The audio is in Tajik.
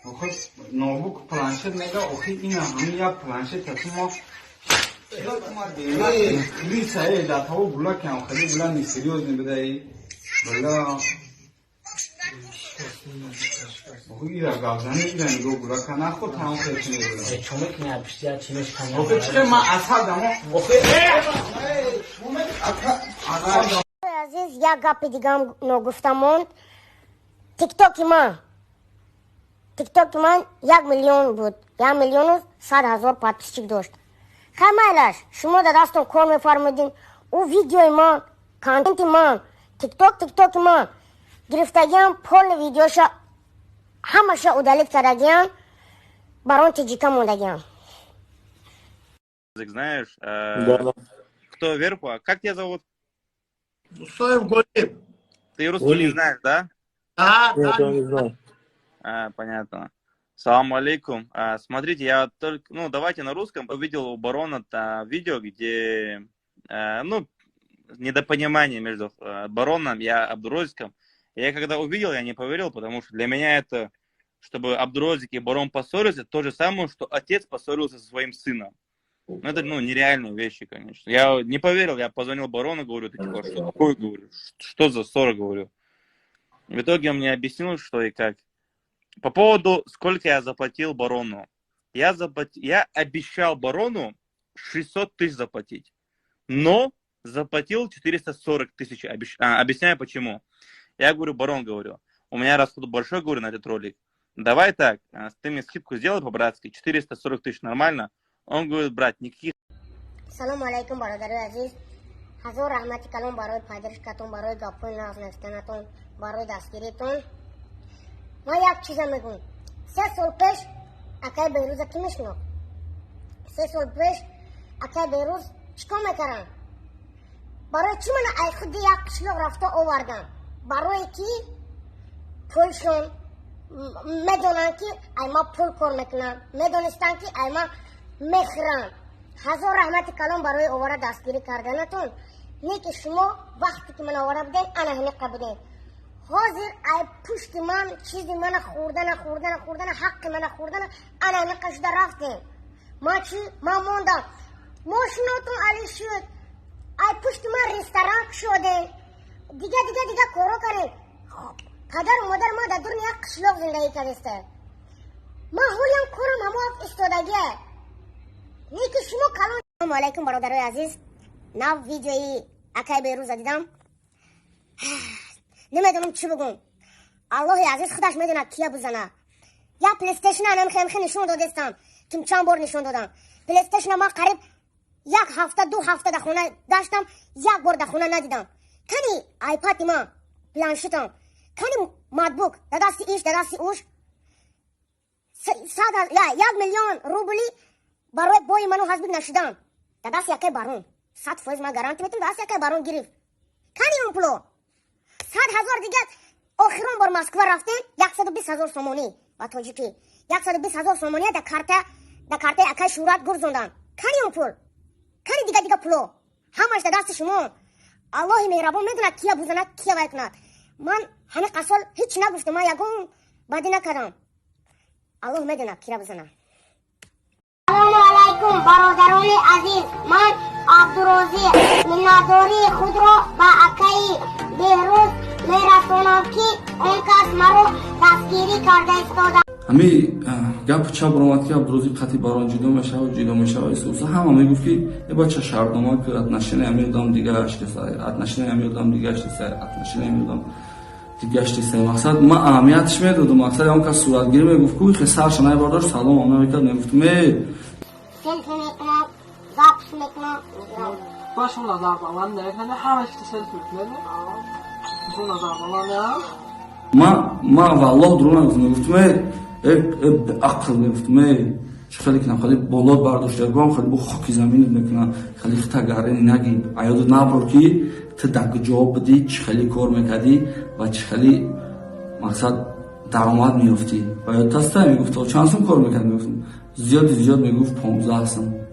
آخه نوبوک پلانشت نگه آخه این همه یک پلانشت هست ما خیلی سعی داتا و بلا که هم خیلی بلا نیسریوز نبیده ای بلا آخه ایره گازنه ایره نگو بلا که نخود همون خیلی نبیده چومک نه بیشتر چیمش کنه آخه چه من اصحاب دمو آخه عزیز یک گپ دیگه هم نگفتم تیک تاک من 1,000,000 بود 1,100,000 подписчик داشت خیلیش شما در دستون کار میفرمودین او ویدیوی من کانتنت من تیک تاک من گرفتگیم پول ویدیوشا همشه удалить کردگیم برای تیجیکا موندگیم Знаешь, Да. кто вверху? А как тебя зовут? Стоим Голиб. Ты русский не знаешь, да? Да, Я да. не знаю. Понятно. Салам алейкум. Смотрите, я только, давайте на русском. Увидел у Барона видео, где, недопонимание между Бароном и Абдурозиком. Я когда увидел, я не поверил, потому что для меня это, чтобы Абдурозик и Барон поссорились, это то же самое, что отец поссорился со своим сыном. Ну, это, нереальные вещи, конечно. Я не поверил, я позвонил Барону, говорю, ты типа, что такое, говорю, что за ссора, говорю. В итоге он мне объяснил, что и как. По поводу, сколько я заплатил Барону. Я обещал Барону 600 тысяч заплатить, но заплатил 440 тысяч. Объясняю, почему. Я говорю, Барон, говорю, у меня расход большой, говорю, на этот ролик. Давай так, ты мне скидку сделай по-братски, 440 тысяч нормально. Он говорит, брат, никаких... سلام علیکم برادرای عزیز هزار رحمتی کلام برای پدرشکتون برای گپای ناز نفتنتون برای دستگیریتون ما یک چیز میگم 3 سال پیش اکای بیروز کی میشنو 3 سال پیش اکای بیروز چیکار میکردن برای چی من ای خودی یک قشلوق رفته آوردم برای کی پولشون میدونن که ای ما پول کار میکنن میدونستن که ای ما میخرن هزار رحمت کلام برای آواره دستگیری کردنتون نه که شما وقتی که من آواره بدین انا هنقه بدین حاضر ای پشت من چیزی من خوردن حق من خوردن انا هنقه شده رفتیم ما چی؟ ما موندم ماشیناتون علی شد ای پشت من رستوران شده دیگه کارو کرد پدر و مادر ما در دور یک قشلاق زندگی کردسته ما هولیم کارم همه استادگیه نیکی شما کلان سلام علیکم برادرای عزیز نو ویدیوی اکای بیروز دیدم نمیدونم چی بگم الله عزیز خودش میدونه کیا بزنه یا پلیستیشن هم خیلی نشون دادستم که چند بار نشون دادم پلیستیشن ما قریب 1 هفته 2 هفته در خونه داشتم 1 بار در خونه ندیدم کنی آیپاد ما پلانشتم کنی مادبوک در دست ایش در دست اوش 1,000,000 روبلی برای بای منو حسب نشدم در دست یکی بارون 100% ما گارانتی میتونم در دست یکی بارون گرفت کنی اون پلو 100,000 دیگه آخرون بار مسکو رفتیم 120,000 سومونی با تاجیکی 120,000 سومونی در کارت اکای شورات گرزوندن کنی اون پول کنی دیگه پلو همش در دست شما الله مهربان میدونه کیا بزنه کیا باید کند من همه قصال هیچ نگفتم من یکم بدی نکردم الله میدونه کیا بزنه سلام علیکم برادران عزیز من عبدالرازی مناداری خود را با اکای بهروز میرسونم که اون کس مرا دستگیری کرده استاده همی گپ چه برآمد که عبدالرازی قطعی بران جدا میشه اسوسا هم میگفت که ای بچه شهردامه که اتنشین امیدام دیگه اشتی سای اتنشین امیدام دیگه اشتی سای اتنشین امیدام دیگه اشتی سای مقصد ما اهمیتش میدادم مقصد اون کس صورتگیری میگفت که خسارش نه برداشت سلام اون میکرد میگفت سلفی میکنم زبش میکنم باش اون نظر با من نه کنه همش تو سلفی میکنه اون نظر با من نه ما والله درون میگفتم عقل میگفتم خیلی کنم خیلی بالا برداشت کردم خیلی با خاک زمین میکنم خیلی تگاری نگی عیاد نبر کی تو دق جواب بدی خیلی کار میکردی و خیلی مقصد درآمد میافتی و یاد تاستا میگفت چند سال کار میکردم میگفتم زیاد میگفت 15 سال